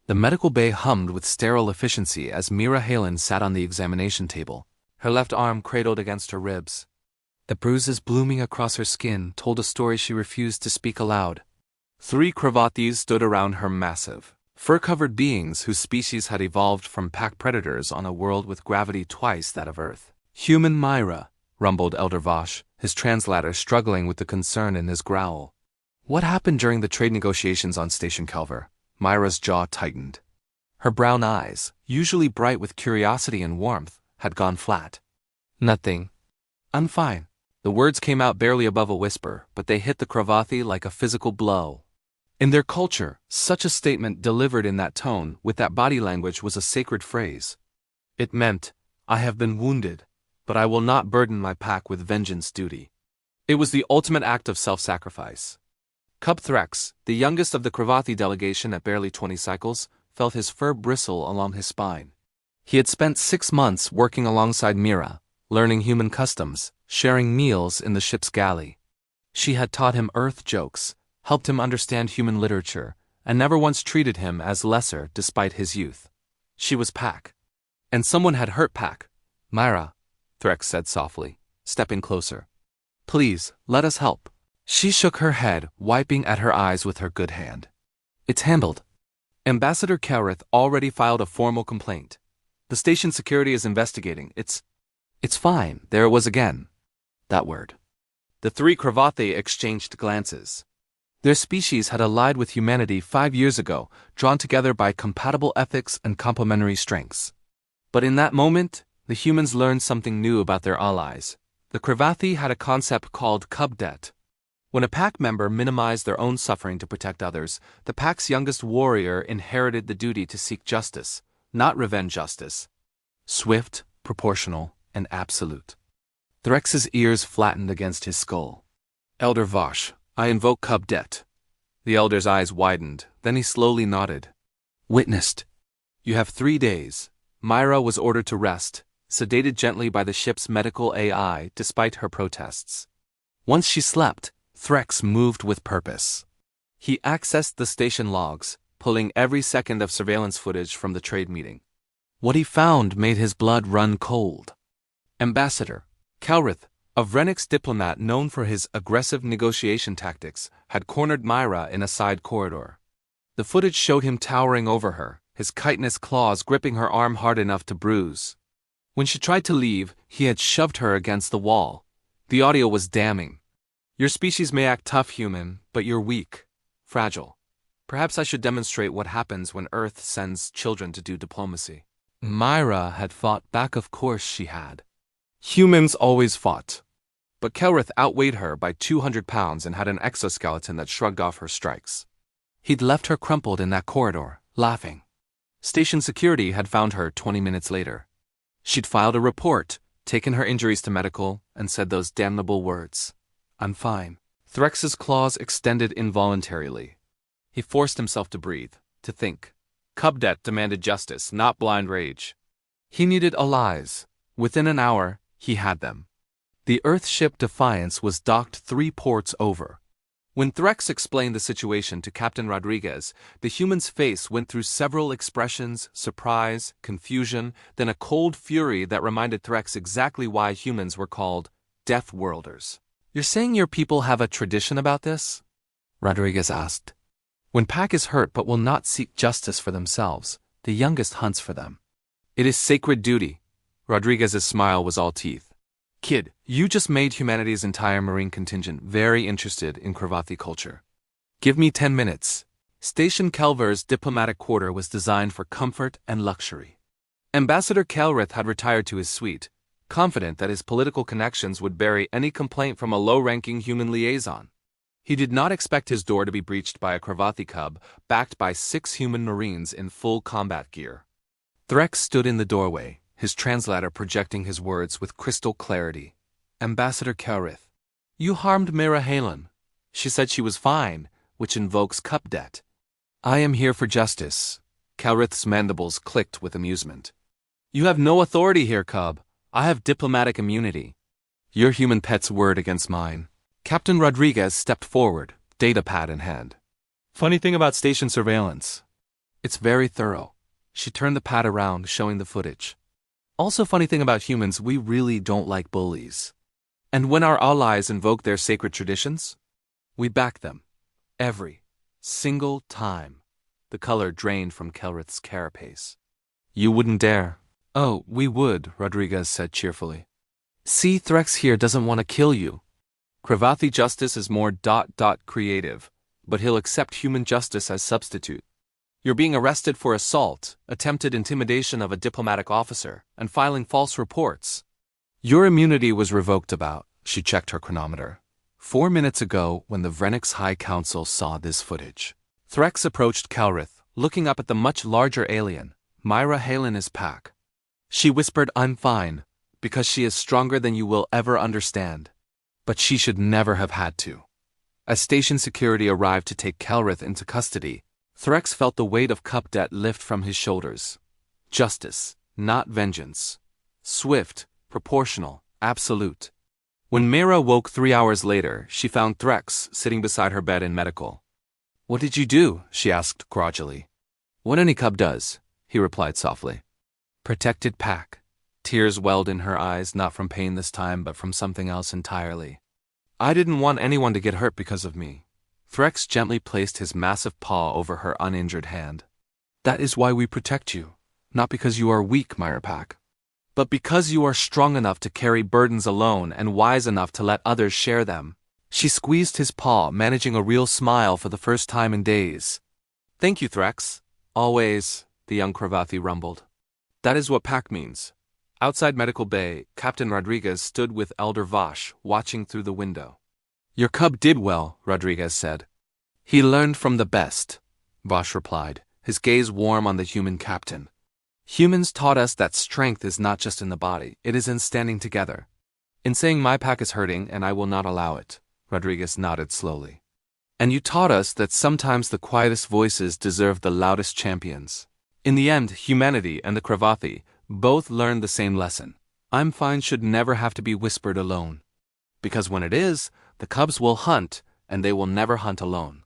The medical bay hummed with sterile efficiency as Mira Halen sat on the examination table, her left arm cradled against her ribs. The bruises blooming across her skin told a story she refused to speak aloud. 3 Cravathis stood around her, massive, fur-covered beings whose species had evolved from pack predators on a world with gravity twice that of Earth. "Human Myra," rumbled Elder Vosh, his translator struggling with the concern in his growl. "What happened during the trade negotiations on Station Kelver?" Myra's jaw tightened. Her brown eyes, usually bright with curiosity and warmth, had gone flat. "Nothing. I'm fine." The words came out barely above a whisper, but they hit the Cravathi like a physical blow. In their culture, such a statement delivered in that tone, with that body language, was a sacred phrase. It meant, "I have been wounded, but I will not burden my pack with vengeance duty." It was the ultimate act of self-sacrifice. Cub Threx, the youngest of the Cravathi delegation at barely 20 cycles, felt his fur bristle along his spine. He had spent 6 months working alongside Mira, learning human customs, sharing meals in the ship's galley. She had taught him Earth jokes, helped him understand human literature, and never once treated him as lesser despite his youth. She was Pack. And someone had hurt Pack. "Myra," Threx said softly, stepping closer. "Please, let us help." She shook her head, wiping at her eyes with her good hand. "It's handled. Ambassador Kelrith already filed a formal complaint. The station security is investigating. It's fine." There it was again. That word. The 3 Cravathi exchanged glances. Their species had allied with humanity 5 years ago, drawn together by compatible ethics and complementary strengths. But in that moment, the humans learned something new about their allies. The Cravathi had a concept called cub debt. When a pack member minimized their own suffering to protect others, the pack's youngest warrior inherited the duty to seek justice, not revenge justice. Swift, proportional, and absolute. Threx's ears flattened against his skull. "Elder Vosh, I invoke cub debt." The elder's eyes widened, then he slowly nodded. "Witnessed. You have 3 days." Myra was ordered to rest, sedated gently by the ship's medical AI despite her protests. Once she slept, Threx moved with purpose. He accessed the station logs, pulling every second of surveillance footage from the trade meeting. What he found made his blood run cold. Ambassador Kelrith, a Vrenix diplomat known for his aggressive negotiation tactics, had cornered Myra in a side corridor. The footage showed him towering over her, his chitinous claws gripping her arm hard enough to bruise. When she tried to leave, he had shoved her against the wall. The audio was damning. "Your species may act tough, human, but you're weak, fragile. Perhaps I should demonstrate what happens when Earth sends children to do diplomacy." Myra had fought back, of course she had. Humans always fought. But Kelrith outweighed her by 200 pounds and had an exoskeleton that shrugged off her strikes. He'd left her crumpled in that corridor, laughing. Station security had found her 20 minutes later. She'd filed a report, taken her injuries to medical, and said those damnable words. "I'm fine." Threx's claws extended involuntarily. He forced himself to breathe, to think. Cub debt demanded justice, not blind rage. He needed allies. Within an hour, he had them. The Earth ship Defiance was docked 3 ports over. When Threx explained the situation to Captain Rodriguez, the human's face went through several expressions: surprise, confusion, then a cold fury that reminded Threx exactly why humans were called Death Worlders. "You're saying your people have a tradition about this?" Rodriguez asked. "When Pack is hurt but will not seek justice for themselves, the youngest hunts for them. It is sacred duty." Rodriguez's smile was all teeth. "Kid, you just made humanity's entire Marine contingent very interested in Cravathi culture. Give me 10 minutes. Station Kelver's diplomatic quarter was designed for comfort and luxury." Ambassador Kelrith had retired to his suite, confident that his political connections would bury any complaint from a low-ranking human liaison. He did not expect his door to be breached by a Cravathi cub, backed by 6 human Marines in full combat gear. Threx stood in the doorway, his translator projecting his words with crystal clarity. "Ambassador Kelrith, you harmed Mira Halen. She said she was fine, which invokes cup debt. I am here for justice." Kelrith's mandibles clicked with amusement. "You have no authority here, cub. I have diplomatic immunity. Your human pet's word against mine." Captain Rodriguez stepped forward, datapad in hand. "Funny thing about station surveillance. It's very thorough. She turned the pad around, showing the footage. Also, funny thing about humans, we really don't like bullies. And when our allies invoke their sacred traditions, we back them. Every single time. The color drained from Kelrith's carapace. You wouldn't dare. Oh, we would, Rodriguez said cheerfully. See, Threx here doesn't want to kill you. Cravathi justice is more creative, but he'll accept human justice as substitute. You're being arrested for assault, attempted intimidation of a diplomatic officer, and filing false reports. Your immunity was revoked about, she checked her chronometer, 4 minutes ago when the Vrenix High Council saw this footage. Threx approached Kelrith, looking up at the much larger alien, Myra Halen's pack. She whispered, I'm fine, because she is stronger than you will ever understand. But she should never have had to. As station security arrived to take Kelrith into custody, Threx felt the weight of cup debt lift from his shoulders. Justice, not vengeance. Swift, proportional, absolute. When Myra woke 3 hours later, she found Threx sitting beside her bed in medical. What did you do? She asked grudgingly. What any cub does, he replied softly. Protected pack. Tears welled in her eyes, not from pain this time, but from something else entirely. I didn't want anyone to get hurt because of me. Threx gently placed his massive paw over her uninjured hand. That is why we protect you, not because you are weak, Myra Pack, but because you are strong enough to carry burdens alone and wise enough to let others share them. She squeezed his paw, managing a real smile for the first time in days. Thank you, Threx. Always, the young Cravathi rumbled. That is what pack means. Outside Medical Bay, Captain Rodriguez stood with Elder Vosh, watching through the window. Your cub did well, Rodriguez said. He learned from the best, Vosh replied, his gaze warm on the human captain. Humans taught us that strength is not just in the body, it is in standing together. In saying my pack is hurting and I will not allow it, Rodriguez nodded slowly. And you taught us that sometimes the quietest voices deserve the loudest champions. In the end, humanity and the Cravathi both learned the same lesson. I'm fine should never have to be whispered alone. Because when it is, the cubs will hunt, and they will never hunt alone.